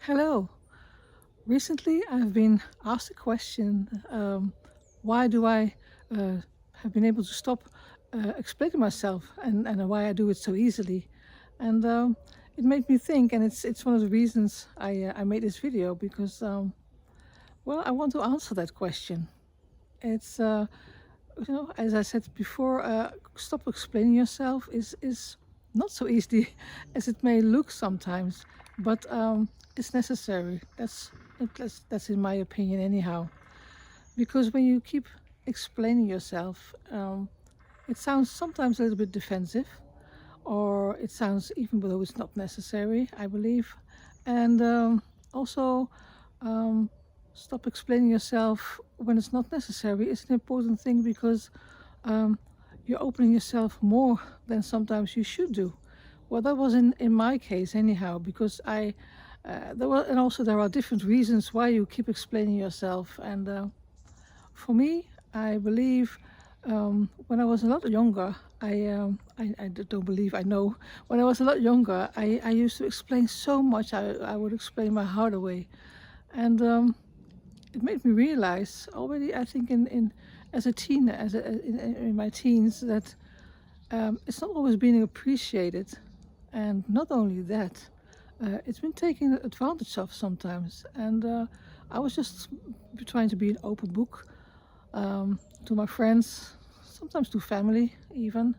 Hello. Recently, I've been asked a question. Why do I have been able to stop explaining myself, and why I do it so easily? And it made me think, and it's one of the reasons I made this video because well, I want to answer that question. It's as I said before, stop explaining yourself is not so easy as it may look sometimes, but it's necessary. That's in my opinion, anyhow. Because when you keep explaining yourself, it sounds sometimes a little bit defensive, or it sounds even though it's not necessary, I believe. And also, um, stop explaining yourself when it's not necessary is an important thing because um, you're opening yourself more than sometimes you should do. Well, that was in my case anyhow, because and also there are different reasons why you keep explaining yourself. And for me, I believe when I was a lot younger, don't believe, I know. When I was a lot younger, I used to explain so much. I would explain my heart away. And it made me realize already, I think, in as a teen, in my teens, that it's not always being appreciated. And not only that, it's been taken advantage of sometimes. And I was just trying to be an open book to my friends, sometimes to family even.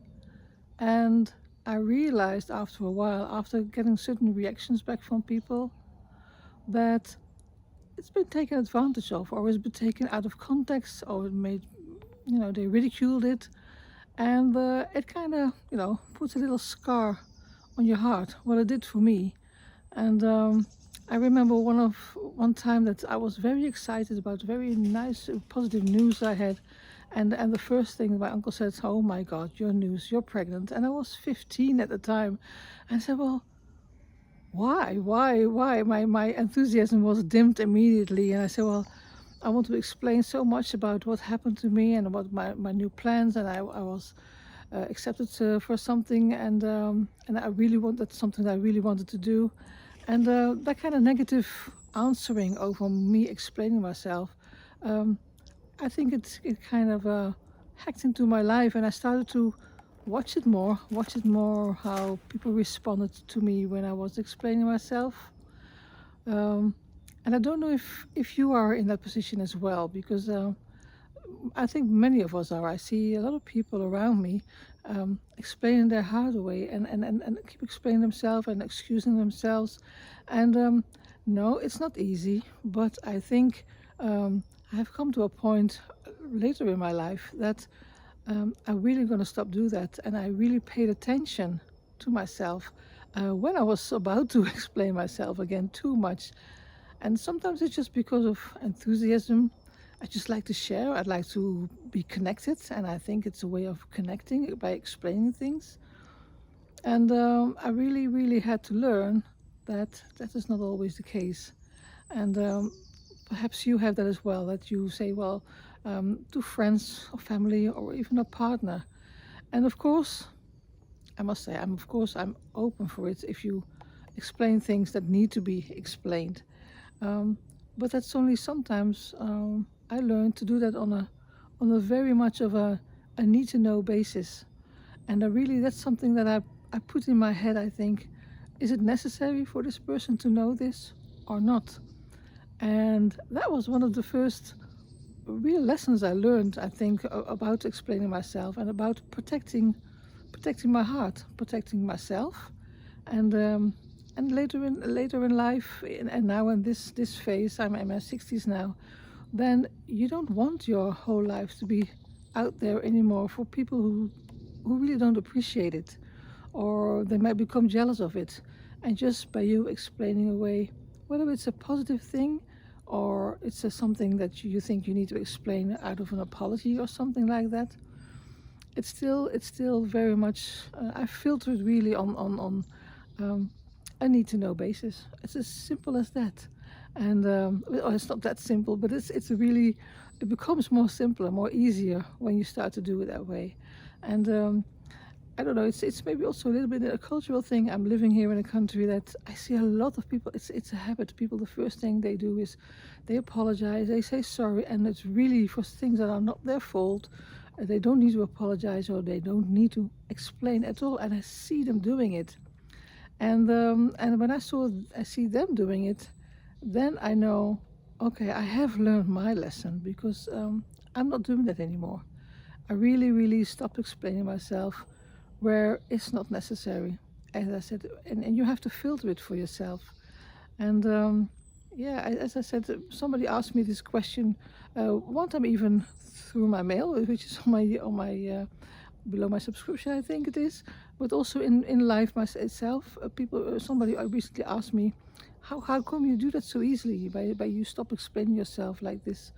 And I realized after a while, after getting certain reactions back from people, that it's been taken advantage of, or it's been taken out of context, or it made, they ridiculed it. And it kind of, puts a little scar on your heart. Well, it did for me. And I remember one time that I was very excited about very nice, positive news I had. And the first thing my uncle said, "Oh my God, your news, you're pregnant." And I was 15 at the time. And I said, "Well, why?" My enthusiasm was dimmed immediately. And I said, "Well, I want to explain so much about what happened to me and about my new plans. And I was accepted for something. And I really that's something that I really wanted to do." And that kind of negative answering over me explaining myself, um, I think it kind of hacked into my life, and I started to watch it more, how people responded to me when I was explaining myself. Um, and I don't know if you are in that position as well, because I think many of us are. I see a lot of people around me explaining their heart away, and keep explaining themselves and excusing themselves. And no, it's not easy, but I think I have come to a point later in my life that I'm really going to stop do that. And I really paid attention to myself when I was about to explain myself again too much. And sometimes it's just because of enthusiasm. I just like to share. I'd like to be connected, and I think it's a way of connecting by explaining things. And I really, really had to learn that that is not always the case. And perhaps you have that as well. That you say, well, to friends or family or even a partner. And of course, I must say, I'm open for it if you explain things that need to be explained. Um, but that's only sometimes. I learned to do that on a very much of a need to know basis, and I really, that's something that I put in my head. I think, is it necessary for this person to know this or not? And that was one of the first real lessons I learned. I think about explaining myself and about protecting my heart, protecting myself, and later in life, and now in this phase, I'm in my 60s now. Then you don't want your whole life to be out there anymore for people who really don't appreciate it, or they might become jealous of it. And just by you explaining away, whether it's a positive thing or it's something that you think you need to explain out of an apology or something like that, it's still very much I filtered really on um, a need to know basis. It's as simple as that. And well, it's not that simple, but it's really, it becomes more simpler, more easier when you start to do it that way. And I don't know. It's maybe also a little bit a cultural thing. I'm living here in a country that I see a lot of people. It's a habit. People, the first thing they do is they apologize. They say sorry, and it's really for things that are not their fault. They don't need to apologize, or they don't need to explain at all. And I see them doing it. And when I see them doing it, then I know, okay, I have learned my lesson because I'm not doing that anymore. I really, really stopped explaining myself where it's not necessary. As I said, and you have to filter it for yourself. And yeah, as I said, somebody asked me this question one time, even through my mail, which is on my below my subscription, I think it is. But also in life itself, somebody recently asked me, how come you do that so easily by you stop explaining yourself like this?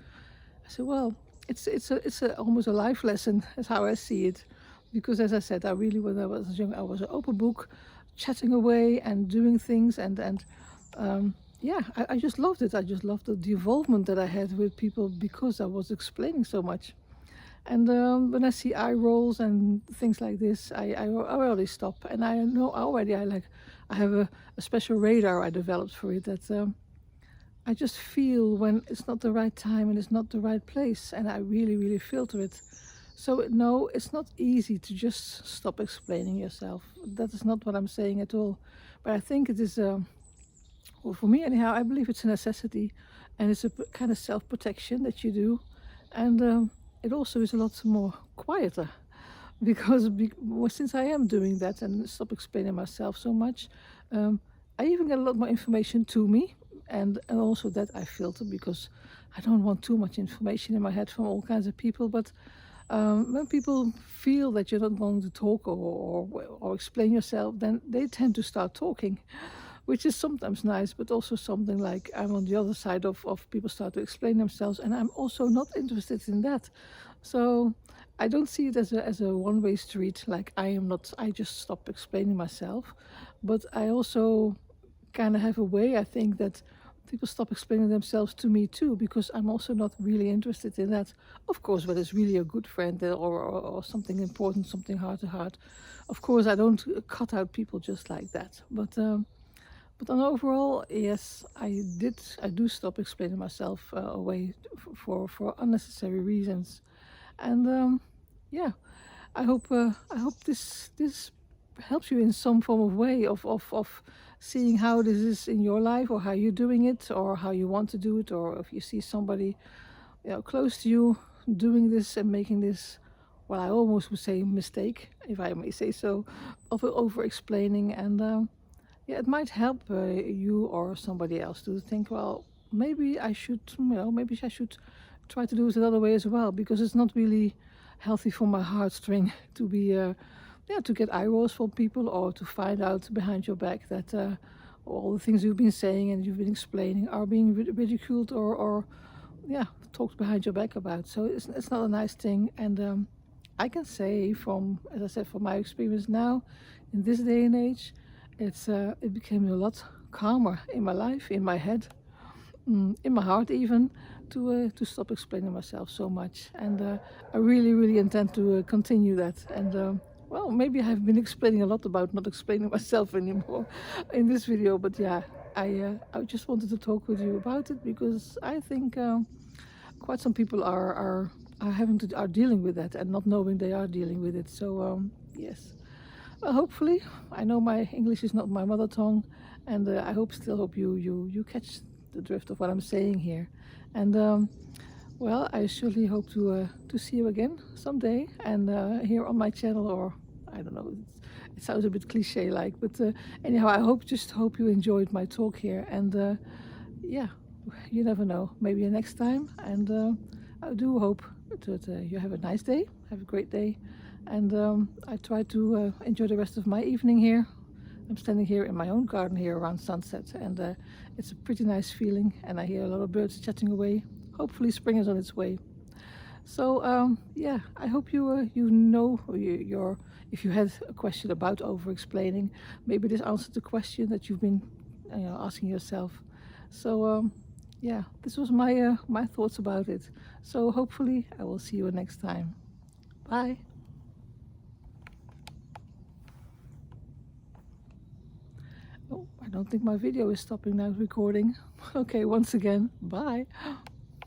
I said, well, it's almost a life lesson. That's how I see it, because as I said, I really, when I was young, I was an open book, chatting away and doing things, and yeah, I just loved it. I just loved the involvement that I had with people because I was explaining so much. And when I see eye rolls and things like this, I already stop. And I know already I have a special radar I developed for it that I just feel when it's not the right time and it's not the right place, and I really, really filter it. So no, it's not easy to just stop explaining yourself. That is not what I'm saying at all. But I think it is, well, for me anyhow, I believe it's a necessity, and it's a kind of self-protection that you do. And it also is a lot more quieter because well, since I am doing that and stop explaining myself so much, I even get a lot more information to me, and also that I filter because I don't want too much information in my head from all kinds of people. But when people feel that you're not going to talk or explain yourself, then they tend to start talking, which is sometimes nice, but also something like I'm on the other side of people start to explain themselves, and I'm also not interested in that. So I don't see it as a one-way street, like I just stop explaining myself, but I also kind of have a way, I think, that people stop explaining themselves to me too, because I'm also not really interested in that. Of course, when it's really a good friend or something important, something heart to heart, of course, I don't cut out people just like that. But on overall, yes, I do stop explaining myself away for unnecessary reasons. And yeah, I hope this helps you in some form of way of seeing how this is in your life, or how you're doing it, or how you want to do it, or if you see somebody, you know, close to you doing this and making this, well, I almost would say mistake, if I may say so, of over explaining. And yeah, it might help you or somebody else to think, well, maybe I should, maybe I should try to do it another way as well, because it's not really healthy for my heartstring to be, yeah, to get eye rolls from people, or to find out behind your back that all the things you've been saying and you've been explaining are being ridiculed or yeah, talked behind your back about. So it's not a nice thing. And I can say from, as I said, from my experience now, in this day and age, it became a lot calmer in my life, in my head, in my heart even, to stop explaining myself so much. And I really, really intend to continue that. And well, maybe I've been explaining a lot about not explaining myself anymore in this video, but yeah, I just wanted to talk with you about it because I think quite some people are dealing with that and not knowing they are dealing with it. So yes. Well, hopefully, I know my English is not my mother tongue, and I still hope you catch the drift of what I'm saying here. And well, I surely hope to see you again someday, and here on my channel, or I don't know. It sounds a bit cliche-like, but anyhow, just hope you enjoyed my talk here, and yeah, you never know. Maybe next time, and I do hope that you have a nice day, have a great day. And I try to enjoy the rest of my evening here. I'm standing here in my own garden here around sunset, and it's a pretty nice feeling, and I hear a lot of birds chatting away. Hopefully spring is on its way. So yeah, I hope you know if you had a question about over-explaining, maybe this answered the question that you've been asking yourself. So yeah, this was my thoughts about it. So hopefully I will see you next time. Bye. don't think my video is stopping now recording. Okay, once again, bye.